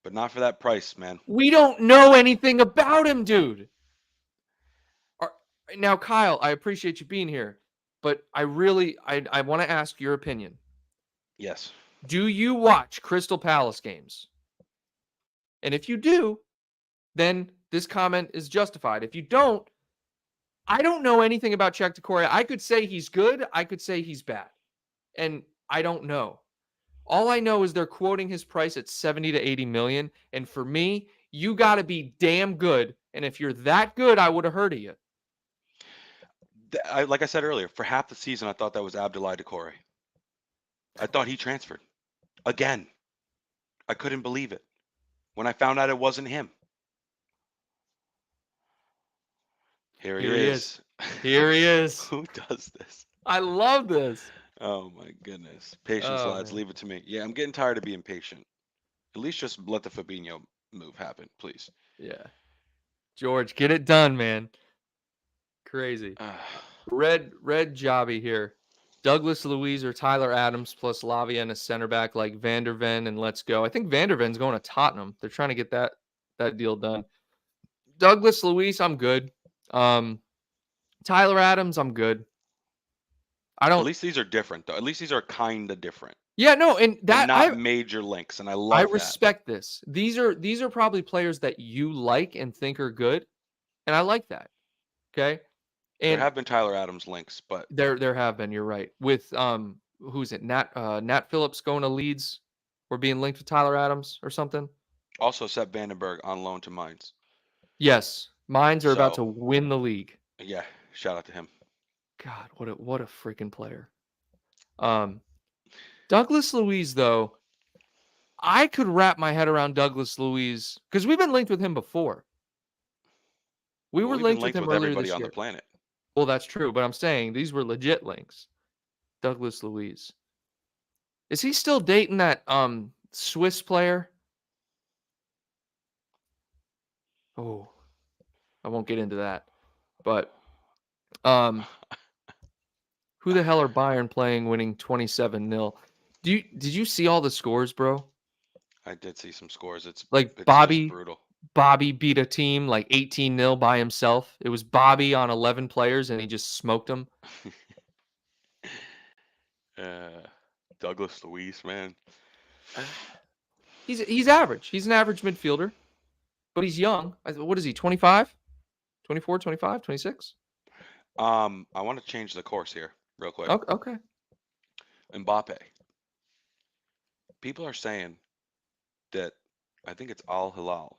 but not for that price, man. We don't know anything about him, dude. Now, Kyle, I appreciate you being here, but I want to ask your opinion. Yes. Do you watch Crystal Palace games? And if you do, then this comment is justified. If you don't, I don't know anything about Cheick Doucoure. I could say he's good. I could say he's bad. And I don't know. All I know is they're quoting his price at 70 to 80 million. And for me, you got to be damn good. And if you're that good, I would have heard of you. Like I said earlier, for half the season, I thought that was Abdoulaye Doucouré. I thought he transferred. Again. I couldn't believe it. When I found out it wasn't him. Here he is. Here he is. Who does this? I love this. Oh my goodness. Patience, Oh lads. man. Leave it to me. Yeah, I'm getting tired of being patient. At least just let the Fabinho move happen, please. Yeah. George, get it done, man. Crazy. Red jobby here. Douglas Luiz or Tyler Adams plus Lavia and a center back like Van der Ven and let's go. I think Van der Ven's going to Tottenham. They're trying to get that deal done. Douglas Luiz, I'm good. Tyler Adams, I'm good. I At don't. least these are different, though. At least these are kind of different Yeah, no, and and that not major links, and I I love that. respect this. These are probably players that you like and think are good, and I like that. Okay, There and have been Tyler Adams links, but there have been. You're right. With who's it? Nat Phillips going to Leeds, or being linked with Tyler Adams or something. also Sepp Vandenberg on loan to Mainz. Yes, Mines are about So, to win the league. yeah, shout out to him. God, what a freaking player. Douglas Luiz though, I could wrap my head around Douglas Luiz because we've been linked with him before. We Well, were we've been linked with linked him with earlier everybody this on the year. planet. Well, that's true, but I'm saying these were legit links. Douglas Luiz. Is he still dating that Swiss player? Oh, I won't get into that. But who the hell are Bayern playing winning 27-0? Did you see all the scores, bro? I did see some scores. It's Like just brutal. Bobby beat a team like 18-0 by himself. It was Bobby on 11 players and he just smoked them. Douglas Luiz, man. He's average. He's an average midfielder, but he's young. What is he? 25? 24, 25, 26? I want to change the course here real quick. Okay. Mbappé. People are saying that I think it's Al Hilal.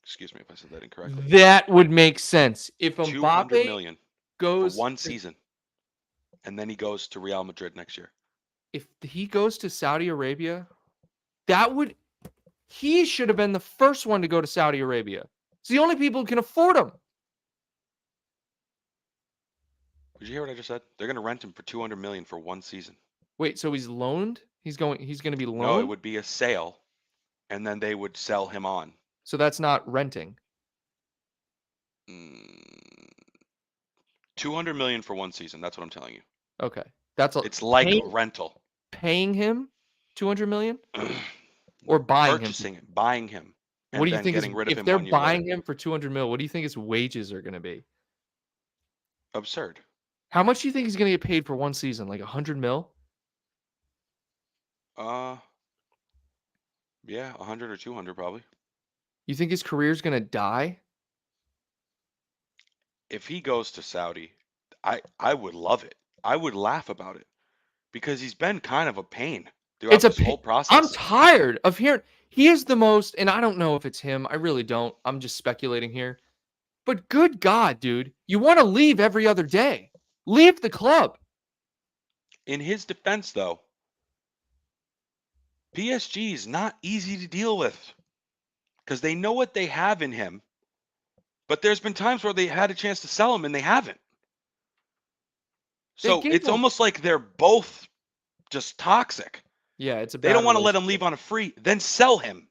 Excuse me if I said that incorrectly. That would make sense. If 200 Mbappe million for goes one season, and then he goes to Real Madrid next year. if he goes to Saudi Arabia, he should have been the first one to go to Saudi Arabia. It's the only people who can afford him. Did you hear what I just said? They're going to rent him for 200 million for one season. Wait, so he's loaned? He's going to be loaned? No, it would be a sale, and then they would sell him on. So that's not renting. 200 million for one season. That's what I'm telling you. Okay. It's like rental. Paying him 200 million or buying Purchasing him, buying him. And what do you then think getting rid of if him they're 1 year buying later. him for 200 mil, what do you think his wages are going to be? Absurd. How much do you think he's going to get paid for one season? Like 100 mil? Yeah, 100 or 200 probably. You think his career's going to die? If he goes to Saudi, I would love it. I would laugh about it because he's been kind of a pain throughout this whole process. I'm tired of hearing he is the most, and I don't know if it's him. I really don't. I'm just speculating here. But good God, dude, you want to leave every other day. Leave the club. In his defense, though, PSG is not easy to deal with because they know what they have in him. But there's been times where they had a chance to sell him and they haven't. So it's almost like they're both just toxic. Yeah, it's a They don't want to let him leave on a free, then sell him.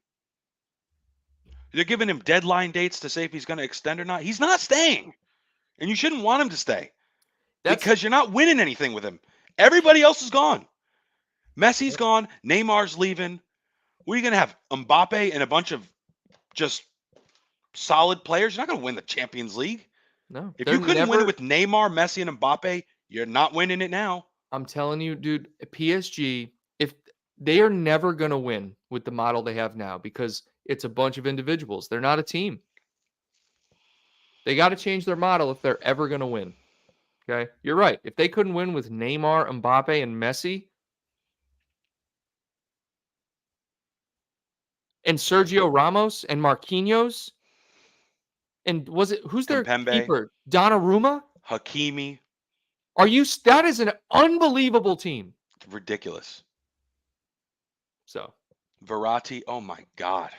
They're giving him deadline dates to say if he's going to extend or not. He's not staying. And you shouldn't want him to stay because you're not winning anything with him. Everybody else is gone. Messi's gone. Neymar's leaving. What are you going to have? Mbappé and a bunch of just solid players? You're not going to win the Champions League. No. If you couldn't win it with Neymar, Messi, and Mbappe, you're not winning it now. I'm telling you, dude, PSG, if they are never going to win with the model they have now because it's a bunch of individuals. They're not a team. They got to change their model if they're ever going to win. Okay? You're right. If they couldn't win with Neymar, Mbappe, and Messi, and Sergio Ramos and Marquinhos, and who's their keeper? Donnarumma? Hakimi. That is an unbelievable team. It's ridiculous. So. Verratti, oh my God.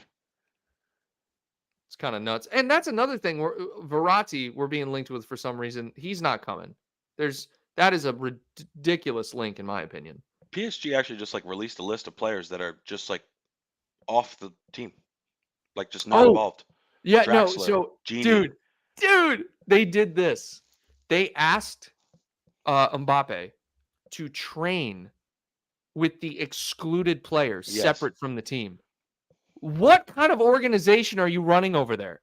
It's kind of nuts. And that's another thing where Verratti we're being linked with for some reason. He's not coming. There's That is a ridiculous link, in my opinion. PSG actually just like released a list of players that are just like off the team, like just not Oh, involved. yeah, no. Draxler, So, Genie. dude, they did this. They asked Mbappe to train with the excluded players Yes. separate from the team. What kind of organization are you running over there?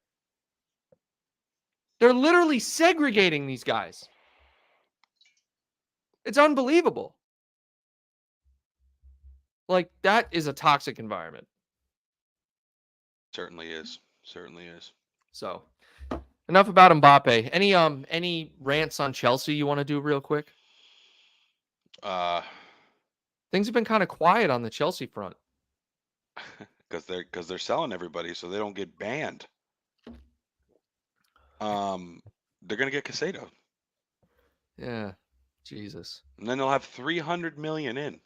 They're literally segregating these guys. It's unbelievable. Like, that is a toxic environment. Certainly is. Certainly is. So, enough about Mbappe. Any rants on Chelsea you want to do real quick? Things have been kind of quiet on the Chelsea front. Because they're selling everybody so they don't get banned. They're gonna get Casado. Yeah, Jesus. And then they'll have 300 million in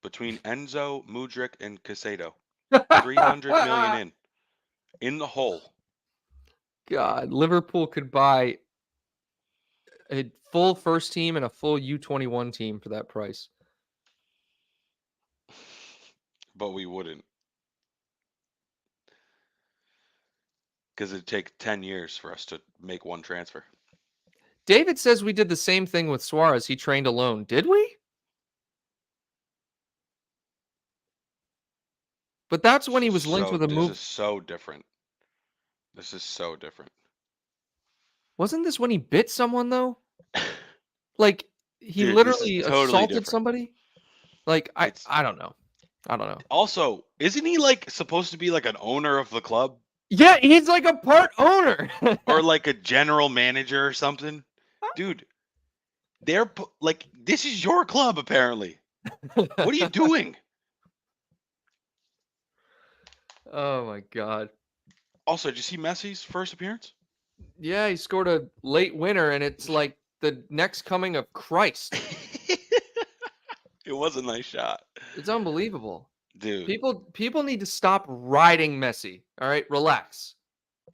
between Enzo, Mudryk, and Casado. 300 million in the hole. God, Liverpool could buy a full first team and a full U21 team for that price. But we wouldn't. Because it'd take 10 years for us to make one transfer. David says we did the same thing with Suarez. He trained alone. Did we? But that's when he was linked with a move. This is so different. This is so different. Wasn't this when he bit someone, though? Like, he Dude, literally totally assaulted different. somebody? Like, I don't know. I don't know. Also, isn't he like supposed to be like an owner of the club? Yeah, he's like a part owner. Or like a general manager or something? Dude, they're like, this is your club, apparently. What are you doing? Oh, my God. Also, did you see Messi's first appearance? Yeah, he scored a late winner, and it's like the next coming of Christ. It was a nice shot. It's unbelievable. Dude. People need to stop riding Messi. All right, relax.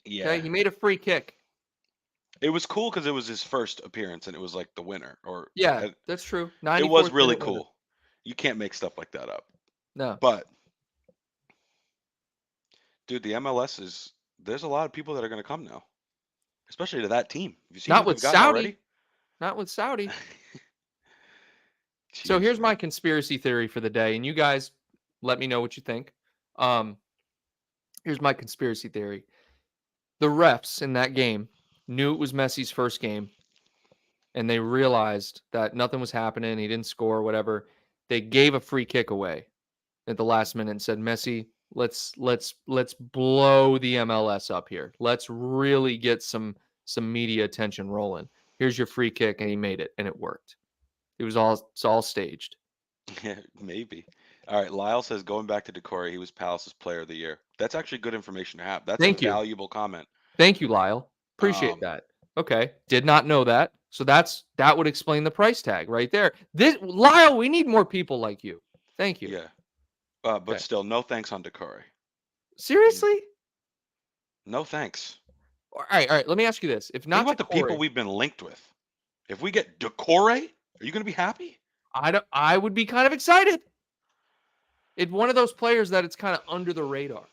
Yeah. Okay, he made a free kick. It was cool because it was his first appearance and it was like the winner. Or yeah, that's true. It was really cool. Winner. You can't make stuff like that up. No. But dude, the MLS is there's a lot of people that are going to come now, especially to that team. Have you seen Not with Saudi. Already? Not with Saudi. So here's my conspiracy theory for the day, and you guys let me know what you think. Here's my conspiracy theory. The refs in that game knew it was Messi's first game, and they realized that nothing was happening. He didn't score, whatever. They gave a free kick away at the last minute and said, Messi, let's blow the MLS up here. Let's really get some media attention rolling. Here's your free kick, and he made it, and it worked. It's all staged. Yeah, maybe. All right, Lyle says going back to Doucouré, he was Palace's player of the year. That's actually good information to have. That's a valuable comment. Thank you, Lyle. Appreciate that. Okay, did not know that. So that would explain the price tag right there. Lyle, we need more people like you. Thank you. Yeah. But still, no thanks on Doucouré. Seriously? No thanks. All right. Let me ask you this: if not, think about the people we've been linked with. If we get Doucouré, are you going to be happy? I would be kind of excited. It's one of those players that it's kind of under the radar.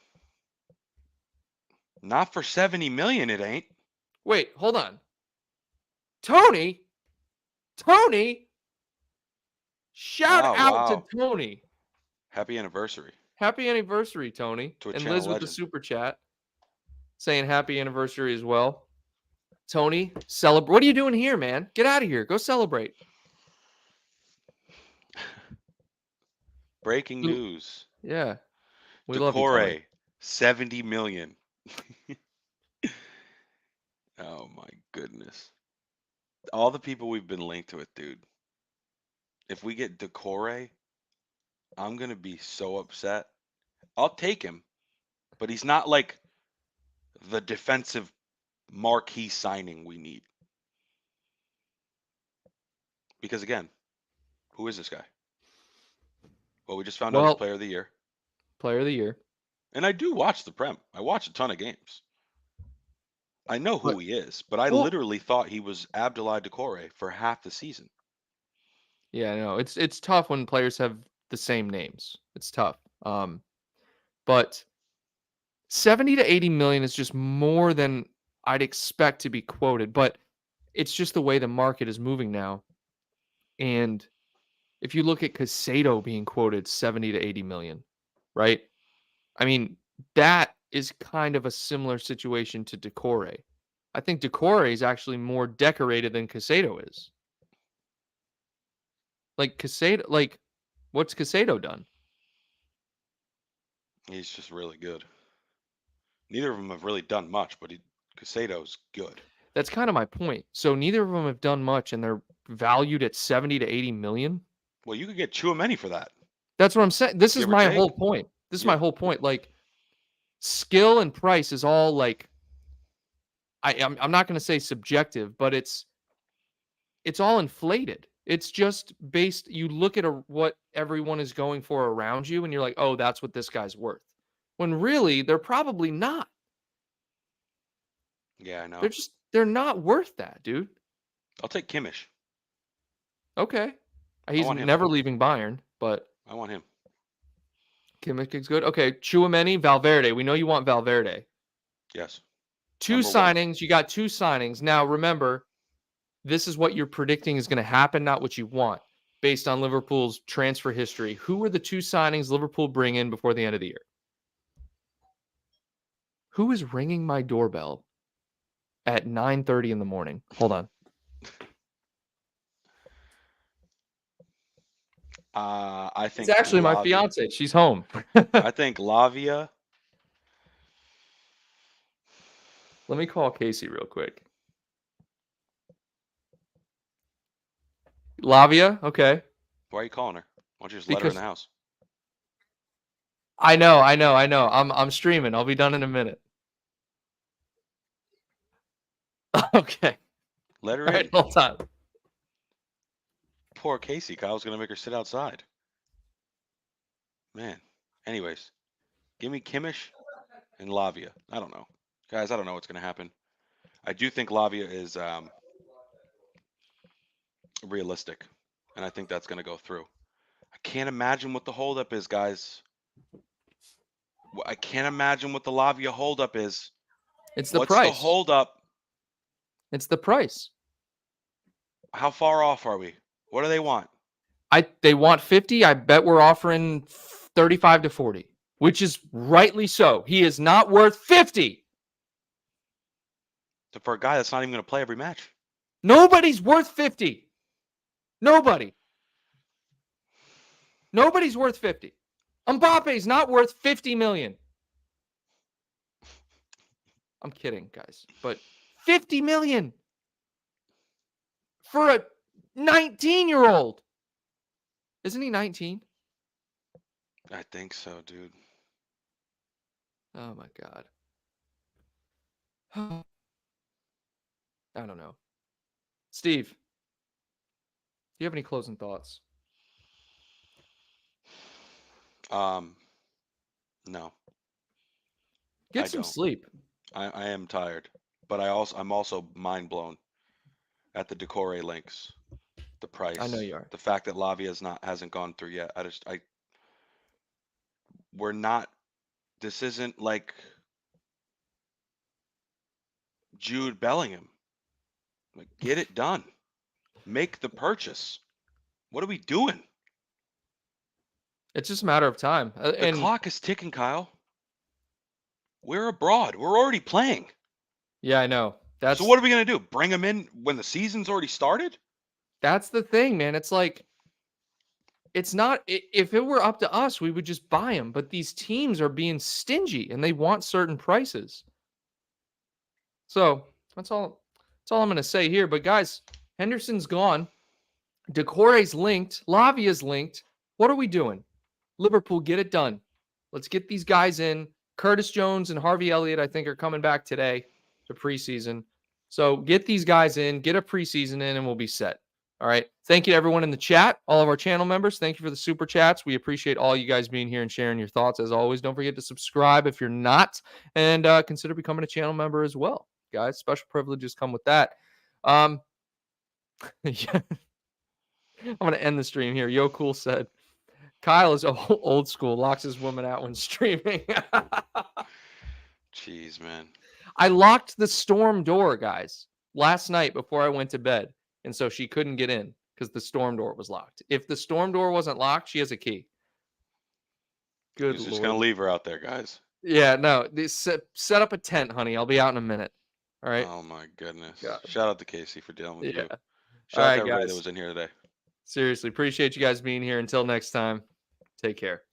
Not for 70 million, it ain't. Wait, hold on. Tony, shout out to Tony. Happy anniversary. Happy anniversary, Tony. To a and channel Liz legend. With the super chat saying happy anniversary as well. Tony, celebrate. What are you doing here, man? Get out of here. Go celebrate. Breaking news. Yeah. We love you, Tony. 70 million. Oh my goodness. All the people we've been linked to it, dude. If we get Doucouré, I'm going to be so upset. I'll take him, but he's not like the defensive marquee signing we need. Because again, who is this guy? Well, we just found out he's player of the year. Player of the year. And I do watch the Prem. I watch a ton of games. I know who he is, but I literally thought he was Abdoulaye Doucouré for half the season. Yeah, no, it's tough when players have the same names. It's tough. But 70 to 80 million is just more than I'd expect to be quoted, but it's just the way the market is moving now. And if you look at Casado being quoted 70 to 80 million, right? I mean, that is kind of a similar situation to Doucouré. I think Doucouré is actually more decorated than Casado is. Like Casado, like what's Casado done? He's just really good. Neither of them have really done much, but Casado's good. That's kind of my point. So neither of them have done much, and they're valued at 70 to 80 million. Well, you could get Chouameni for that. That's what I'm saying. This is Give or my take. whole point. This is Yeah. my whole point. Like skill and price is all like I'm not going to say subjective, but it's all inflated. It's just based. You look at what everyone is going for around you, and you're like, oh, that's what this guy's worth. When really they're probably not. Yeah, I know. They're not worth that, dude. I'll take Kimmich. Okay, he's want him. never leaving Bayern, but I want him. Kimmich is good. Okay, Chouameni, Valverde. We know you want Valverde. Yes. Two Number signings. one. You got two signings. Now, remember, this is what you're predicting is going to happen, not what you want, based on Liverpool's transfer history. Who were the two signings Liverpool bring in before the end of the year? Who is ringing my doorbell at 9:30 in the morning? Hold on. I think It's actually my fiance. She's home. I think Lavia. Let me call Casey real quick. Lavia, okay. Why are you calling her? Why don't you just let her in the house? I know. I'm streaming. I'll be done in a minute. Okay. Let her All right, in. hold on. Poor Casey. Kyle's gonna make her sit outside. Man. Anyways, give me Kimmich and Lavia. I don't know, guys. I don't know what's gonna happen. I do think Lavia is realistic, and I think that's gonna go through. I can't imagine what the holdup is, guys. I can't imagine what the Lavia holdup is. It's the What's price. the holdup? It's the price. How far off are we? What do they want? They want 50. I bet we're offering 35 to 40, which is rightly so. He is not worth 50. For a guy that's not even going to play every match. Nobody's worth 50. Nobody. Nobody's worth 50. Mbappe's not worth 50 million. I'm kidding, guys. But 50 million for a 19-year-old. Isn't he 19? I think so, dude. Oh my God. I don't know. Steve, do you have any closing thoughts? No. Get some sleep. I am tired, but I'm also mind blown at the Doucouré links, the price. I know you are. The fact that Lavia hasn't gone through yet. We're not. This isn't like Jude Bellingham. Like, get it done. Make the purchase. What are we doing? It's just a matter of time. The clock is ticking, Kyle. We're abroad. We're already playing. Yeah, I know. So what are we going to do? Bring them in when the season's already started? That's the thing, man. It's like, it's not, if it were up to us, we would just buy them. But these teams are being stingy and they want certain prices. So that's all I'm going to say here. But guys, Henderson's gone. Doucouré's linked. Lavia's linked. What are we doing? Liverpool, get it done. Let's get these guys in. Curtis Jones and Harvey Elliott, I think, are coming back today to preseason. So get these guys in, get a preseason in, and we'll be set. All right. Thank you to everyone in the chat, all of our channel members. Thank you for the super chats. We appreciate all you guys being here and sharing your thoughts. As always, don't forget to subscribe if you're not, and consider becoming a channel member as well. Guys, special privileges come with that. Yeah. I'm going to end the stream here. Yo Cool said, Kyle is old school, locks his woman out when streaming. Jeez, man. I locked the storm door, guys, last night before I went to bed. And so she couldn't get in because the storm door was locked. If the storm door wasn't locked, she has a key. Good He's Lord. just going to leave her out there, guys. Yeah, no. Set up a tent, honey. I'll be out in a minute. All right. Oh, my goodness. God. Shout out to Casey for dealing with Yeah. you. All Shout out right, to everybody guys. that was in here today. Seriously, appreciate you guys being here. Until next time, take care.